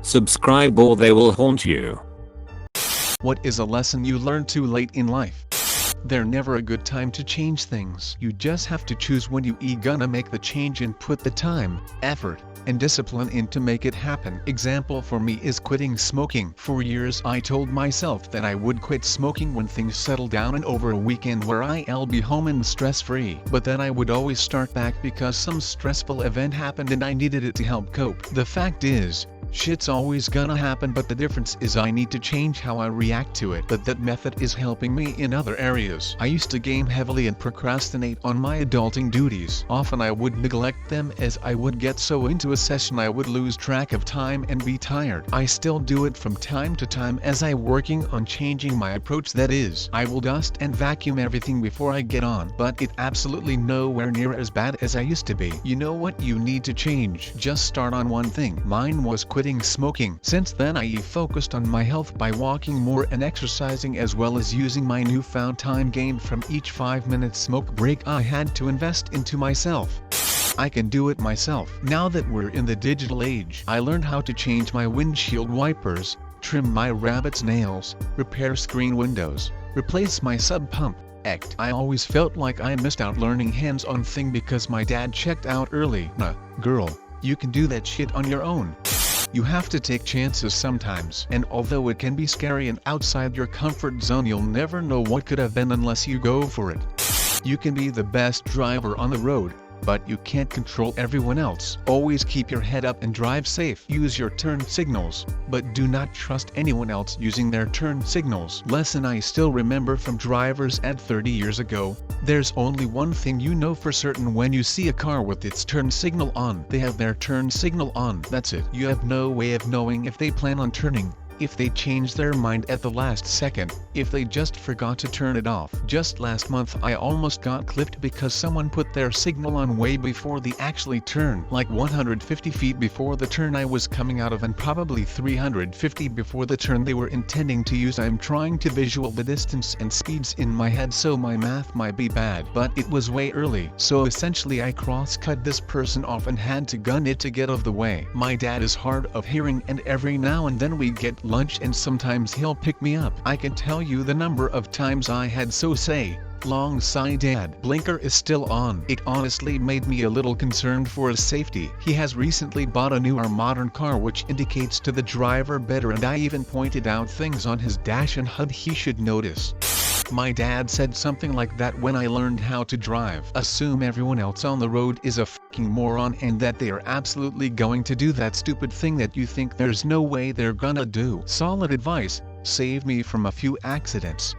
Subscribe or they will haunt you. What is a lesson you learned too late in life? There's never a good time to change things. You just have to choose when you gonna make the change and put the time, effort, and discipline in to make it happen. Example for me is quitting smoking. For years I told myself that I would quit smoking when things settle down and over a weekend where I'll be home and stress-free. But then I would always start back because some stressful event happened and I needed it to help cope. The fact is, shit's always gonna happen, but the difference is I need to change how I react to it. But that method is helping me in other areas. I used to game heavily and procrastinate on my adulting duties. Often I would neglect them as I would get so into a session I would lose track of time and be tired. I still do it from time to time as I'm working on changing my approach. That is, I will dust and vacuum everything before I get on, but it absolutely nowhere near as bad as I used to be. You know what you need to change? Just start on one thing. Mine was quitting smoking. Since then I focused on my health by walking more and exercising, as well as using my newfound time gained from each 5-minute smoke break I had to invest into myself. I can do it myself. Now that we're in the digital age, I learned how to change my windshield wipers, trim my rabbit's nails, repair screen windows, replace my sub pump. I always felt like I missed out learning hands-on thing because my dad checked out early. Nah, girl, you can do that shit on your own. You have to take chances sometimes, and although it can be scary and outside your comfort zone, you'll never know what could have been unless you go for it. You can be the best driver on the road, but you can't control everyone else. Always keep your head up and drive safe. Use your turn signals, but do not trust anyone else using their turn signals. Lesson I still remember from drivers at 30 years ago: there's only one thing you know for certain when you see a car with its turn signal on. They have their turn signal on. That's it. You have no way of knowing if they plan on turning, if they change their mind at the last second, if they just forgot to turn it off. Just last month I almost got clipped because someone put their signal on way before they actually turned. Like 150 feet before the turn I was coming out of, and probably 350 before the turn they were intending to use. I'm trying to visual the distance and speeds in my head, so my math might be bad, but it was way early. So essentially I cross-cut this person off and had to gun it to get out of the way. My dad is hard of hearing, and every now and then we get lunch and sometimes he'll pick me up. I can tell you the number of times I had so say, "Long sigh Dad, blinker is still on." It honestly made me a little concerned for his safety. He has recently bought a newer modern car which indicates to the driver better, and I even pointed out things on his dash and HUD he should notice. My dad said something like that when I learned how to drive: assume everyone else on the road is a fucking moron and that they are absolutely going to do that stupid thing that you think there's no way they're gonna do. Solid advice, saved me from a few accidents.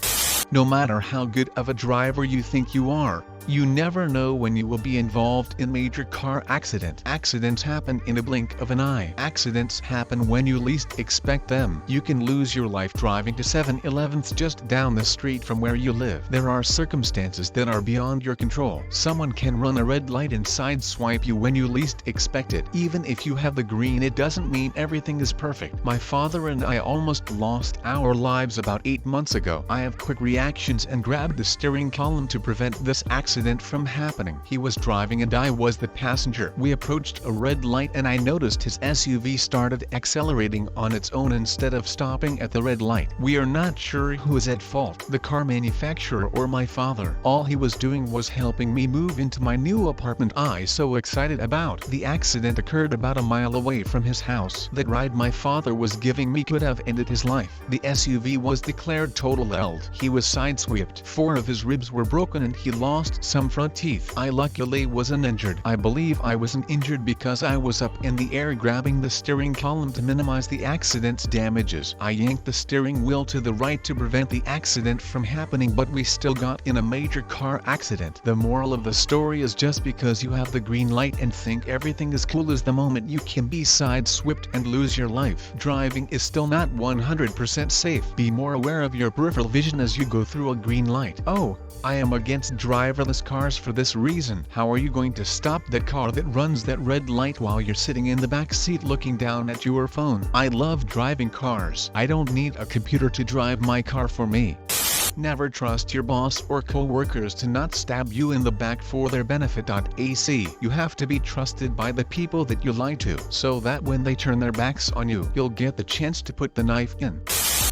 No matter how good of a driver you think you are, you never know when you will be involved in major car accident. Accidents happen in a blink of an eye. Accidents happen when you least expect them. You can lose your life driving to 7-Elevens just down the street from where you live. There are circumstances that are beyond your control. Someone can run a red light and sideswipe you when you least expect it. Even if you have the green, it doesn't mean everything is perfect. My father and I almost lost our lives about 8 months ago. I have quick reactions and grabbed the steering column to prevent this accident from happening. He was driving and I was the passenger. We approached a red light and I noticed his SUV started accelerating on its own instead of stopping at the red light. We are not sure who is at fault, the car manufacturer or my father. All he was doing was helping me move into my new apartment I so excited about. The accident occurred about a mile away from his house. That ride my father was giving me could have ended his life. The SUV was declared totaled. He was sideswiped. 4 of his ribs were broken and he lost some front teeth. I luckily wasn't injured. I believe I wasn't injured because I was up in the air grabbing the steering column to minimize the accident's damages. I yanked the steering wheel to the right to prevent the accident from happening, but we still got in a major car accident. The moral of the story is just because you have the green light and think everything is cool is the moment you can be sideswiped and lose your life. Driving is still not 100% safe. Be more aware of your peripheral vision as you go through a green light. Oh, I am against driverless cars for this reason. How are you going to stop that car that runs that red light while you're sitting in the back seat looking down at your phone? I love driving cars. I don't need a computer to drive my car for me. Never trust your boss or co-workers to not stab you in the back for their benefit. AC. You have to be trusted by the people that you lie to, so that when they turn their backs on you, you'll get the chance to put the knife in.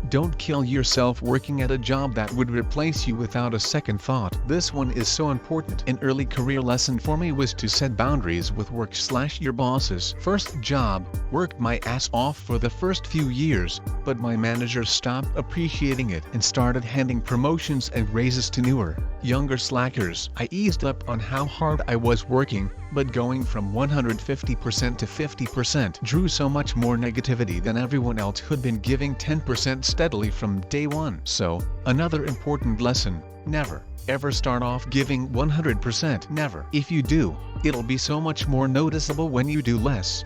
Don't kill yourself working at a job that would replace you without a second thought. This one is so important. An early career lesson for me was to set boundaries with work/your bosses. First job, worked my ass off for the first few years, but my manager stopped appreciating it and started handing promotions and raises to newer, younger slackers. I eased up on how hard I was working, but going from 150% to 50% drew so much more negativity than everyone else who'd been giving 10% steadily from day one. So, another important lesson, never, ever start off giving 100%. Never. If you do, it'll be so much more noticeable when you do less.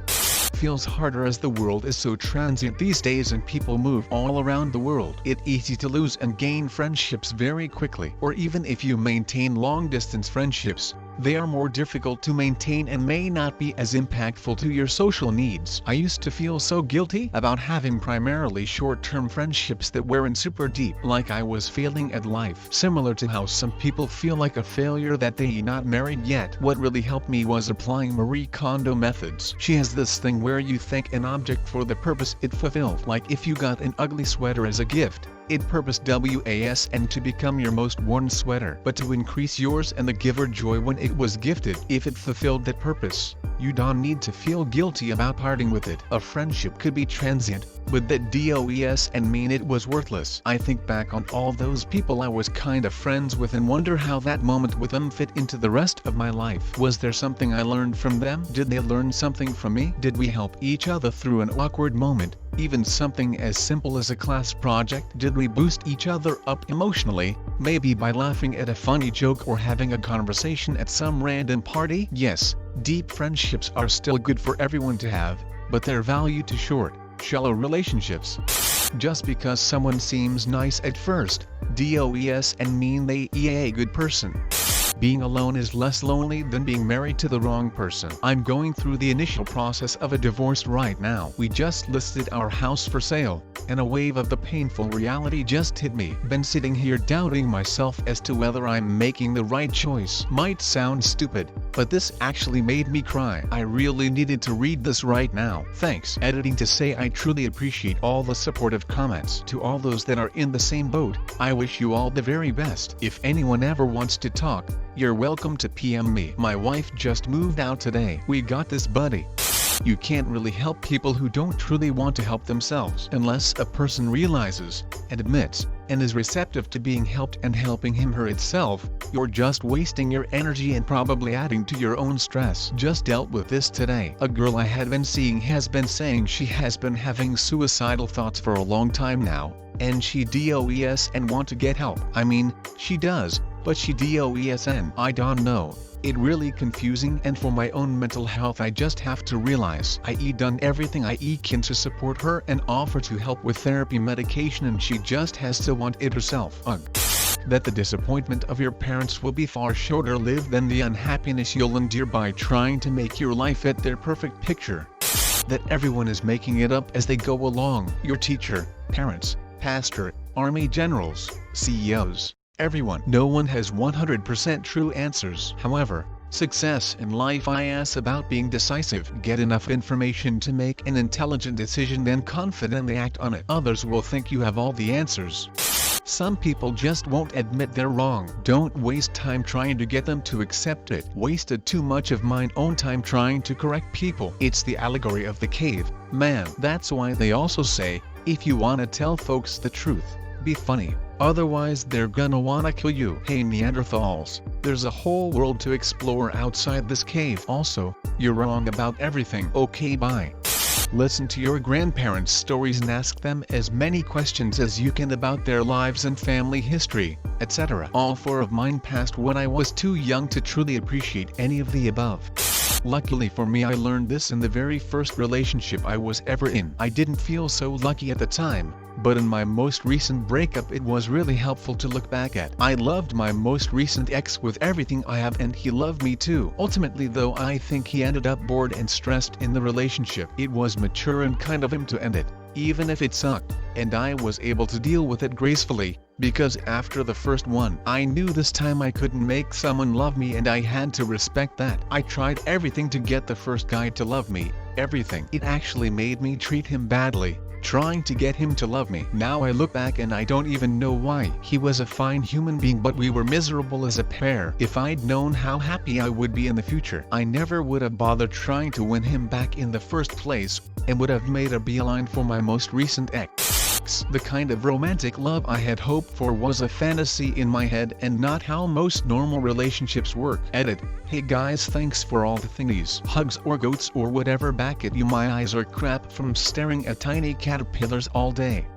Feels harder as the world is so transient these days and people move all around the world. It's easy to lose and gain friendships very quickly. Or even if you maintain long-distance friendships, they are more difficult to maintain and may not be as impactful to your social needs. I used to feel so guilty about having primarily short-term friendships that weren't super deep, like I was failing at life. Similar to how some people feel like a failure that they're not married yet. What really helped me was applying Marie Kondo methods. She has this thing where you thank an object for the purpose it fulfilled. Like if you got an ugly sweater as a gift, it purposed WAS and to become your most worn sweater, but to increase yours and the giver joy when it was gifted. If it fulfilled that purpose, you don't need to feel guilty about parting with it. A friendship could be transient, but that DOES and mean it was worthless. I think back on all those people I was kind of friends with and wonder how that moment with them fit into the rest of my life. Was there something I learned from them? Did they learn something from me? Did we help each other through an awkward moment? Even something as simple as a class project? Did we boost each other up emotionally, maybe by laughing at a funny joke or having a conversation at some random party? Yes, deep friendships are still good for everyone to have, but their value to short, shallow relationships. Just because someone seems nice at first, DOES and mean they a good person. Being alone is less lonely than being married to the wrong person. I'm going through the initial process of a divorce right now. We just listed our house for sale, and a wave of the painful reality just hit me. Been sitting here doubting myself as to whether I'm making the right choice. Might sound stupid, but this actually made me cry. I really needed to read this right now. Thanks, editing, to say I truly appreciate all the supportive comments. To all those that are in the same boat, I wish you all the very best. If anyone ever wants to talk, you're welcome to PM me. My wife just moved out today. We got this, buddy. You can't really help people who don't truly want to help themselves unless a person realizes, and admits, and is receptive to being helped and helping him/her itself. You're just wasting your energy and probably adding to your own stress. Just dealt with this today. A girl I had been seeing has been saying she has been having suicidal thoughts for a long time now, and she DOES and want to get help. I mean, she does, but she DOESN. I don't know. It really confusing, and for my own mental health I just have to realize I done everything I can to support her and offer to help with therapy, medication, and she just has to want it herself. Ugh. That the disappointment of your parents will be far shorter lived than the unhappiness you'll endure by trying to make your life fit their perfect picture. That everyone is making it up as they go along. Your teacher, parents, pastor, army generals, CEOs. Everyone. No one has 100% true answers. However, success in life is about being decisive. Get enough information to make an intelligent decision, then confidently act on it. Others will think you have all the answers. Some people just won't admit they're wrong. Don't waste time trying to get them to accept it. Wasted too much of my own time trying to correct people. It's the allegory of the cave man. That's why they also say, if you wanna tell folks the truth, be funny. Otherwise they're gonna wanna kill you. Hey Neanderthals, there's a whole world to explore outside this cave. Also, you're wrong about everything. Okay, bye. Listen to your grandparents' stories and ask them as many questions as you can about their lives and family history, etc. All four of mine passed when I was too young to truly appreciate any of the above. Luckily for me, I learned this in the very first relationship I was ever in. I didn't feel so lucky at the time, but in my most recent breakup it was really helpful to look back at. I loved my most recent ex with everything I have, and he loved me too. Ultimately though, I think he ended up bored and stressed in the relationship. It was mature and kind of him to end it, even if it sucked, and I was able to deal with it gracefully, because after the first one, I knew this time I couldn't make someone love me and I had to respect that. I tried everything to get the first guy to love me, everything. It actually made me treat him badly, trying to get him to love me. Now I look back and I don't even know why. He was a fine human being, but we were miserable as a pair. If I'd known how happy I would be in the future, I never would have bothered trying to win him back in the first place, and would have made a beeline for my most recent ex. The kind of romantic love I had hoped for was a fantasy in my head and not how most normal relationships work. Edit. Hey guys, thanks for all the thingies, hugs or goats or whatever back at you. My eyes are crap from staring at tiny caterpillars all day.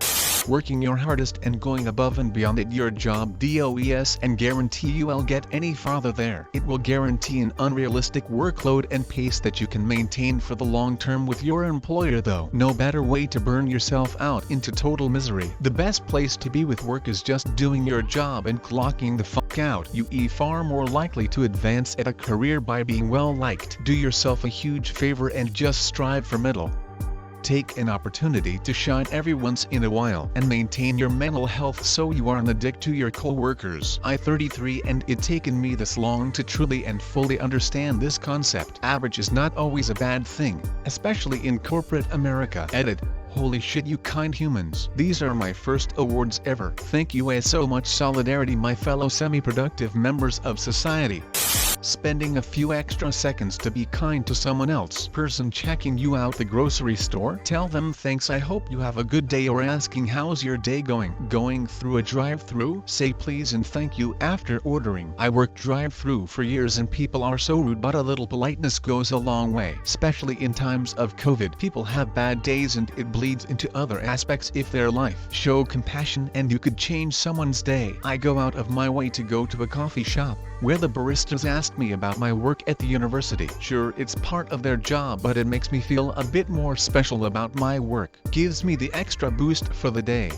Working your hardest and going above and beyond at your job DOES and guarantee you'll get any farther there. It will guarantee an unrealistic workload and pace that you can maintain for the long term with your employer though. No better way to burn yourself out into total misery. The best place to be with work is just doing your job and clocking the fuck out. You are far more likely to advance at a career by being well liked. Do yourself a huge favor and just strive for middle. Take an opportunity to shine every once in a while and maintain your mental health so you aren't a dick to your co-workers. I'm 33 and it's taken me this long to truly and fully understand this concept. Average is not always a bad thing, especially in corporate America. Edit. Holy shit, you kind humans. These are my first awards ever. Thank you so much. Solidarity, my fellow semi-productive members of society. Spending a few extra seconds to be kind to someone else. Person checking you out the grocery store. Tell them thanks, I hope you have a good day, or asking how's your day going. Going through a drive-through. Say please and thank you after ordering. I worked drive-through for years and people are so rude, but a little politeness goes a long way. Especially in times of COVID. People have bad days and it bleeds into other aspects of their life. Show compassion and you could change someone's day. I go out of my way to go to a coffee shop where the baristas ask me about my work at the university. Sure, it's part of their job, but it makes me feel a bit more special about my work. Gives me the extra boost for the day.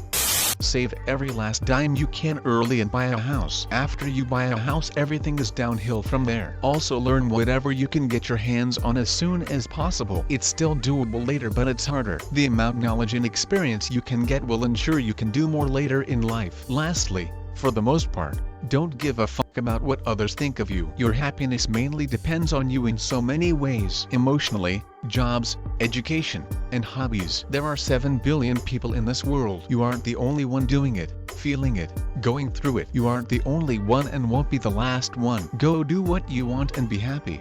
Save every last dime you can early and buy a house. After you buy a house, everything is downhill from there. Also learn whatever you can get your hands on as soon as possible. It's still doable later, but it's harder. The amount of knowledge and experience you can get will ensure you can do more later in life. Lastly, for the most part, don't give a fuck about what others think of you. Your happiness mainly depends on you in so many ways. Emotionally, jobs, education, and hobbies. There are 7 billion people in this world. You aren't the only one doing it, feeling it, going through it. You aren't the only one and won't be the last one. Go do what you want and be happy.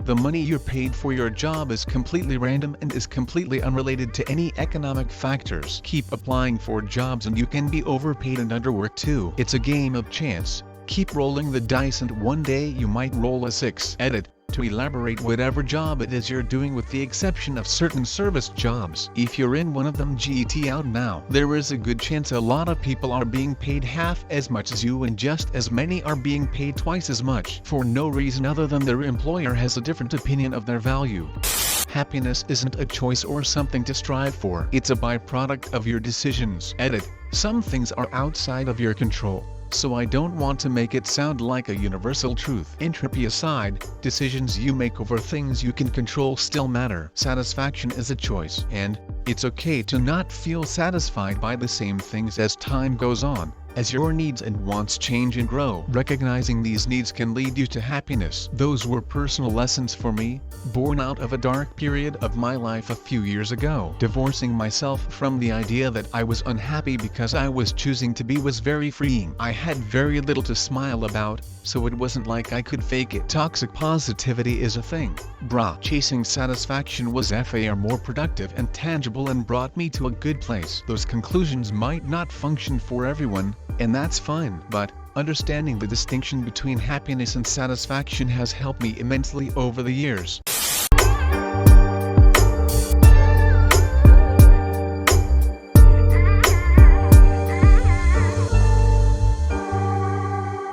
The money you're paid for your job is completely random and is completely unrelated to any economic factors. Keep applying for jobs and you can be overpaid and underworked too. It's a game of chance. Keep rolling the dice and one day you might roll a 6. Edit. To elaborate, whatever job it is you're doing with the exception of certain service jobs. If you're in one of them, get out now. There is a good chance a lot of people are being paid half as much as you and just as many are being paid twice as much for no reason other than their employer has a different opinion of their value. Happiness isn't a choice or something to strive for. It's a byproduct of your decisions. Edit. Some things are outside of your control, so I don't want to make it sound like a universal truth. Entropy aside, decisions you make over things you can control still matter. Satisfaction is a choice, and it's okay to not feel satisfied by the same things as time goes on. As your needs and wants change and grow, recognizing these needs can lead you to happiness. Those were personal lessons for me, born out of a dark period of my life a few years ago. Divorcing myself from the idea that I was unhappy because I was choosing to be was very freeing. I had very little to smile about, so it wasn't like I could fake it. Toxic positivity is a thing, brah. Chasing satisfaction was far more productive and tangible and brought me to a good place. Those conclusions might not function for everyone, and that's fine, but understanding the distinction between happiness and satisfaction has helped me immensely over the years.